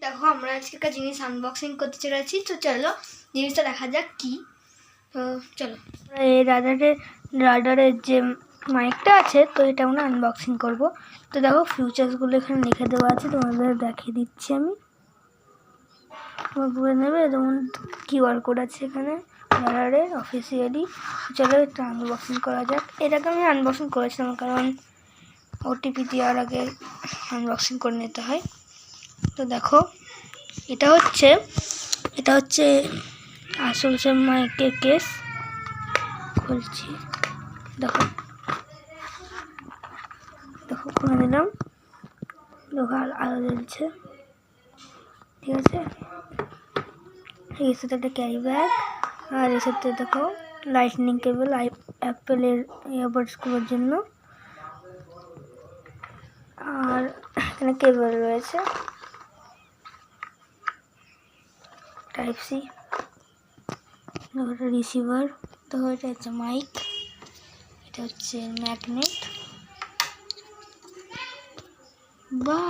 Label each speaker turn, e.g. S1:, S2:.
S1: দেখো আমরা আজকে একটা জিনিস আনবক্সিং করতে চলেছি, তো চলো জিনিসটা দেখা যাক কি। তো চলো, এই রাডারের যে মাইকটা আছে, তো এটা আমরা আনবক্সিং করব। তো দেখো ফিউচার্সগুলো এখানে লিখে দেওয়া আছে, তোমাদের দেখিয়ে দিচ্ছি আমি। তোমার নেবে যেমন কিউআর কোড আছে এখানে রাডারের অফিসিয়ালি। চলো এটা আনবক্সিং করা যাক। এটাকে আমি আনবক্সিং করেছিলাম কারণ ওটিপি দেওয়ার আগে আনবক্সিং করে নিতে হয়। তো দেখো এটা হচ্ছে আসল সে মাইকের কেস। খুলছি, দেখো খুলে দিলাম। লোহার আলো জ্বলছে, ঠিক আছে। এর সাথে একটা ক্যারি ব্যাগ, আর এর সাথে দেখো লাইটনিং কেবল, অ্যাপেলের ইয়ারবাডসগুলোর জন্য। আর এখানে কেবল রয়েছে টাইপ সি, রিসিভার। তো এটা হচ্ছে মাইক, এটা হচ্ছে ম্যাগনেট। বা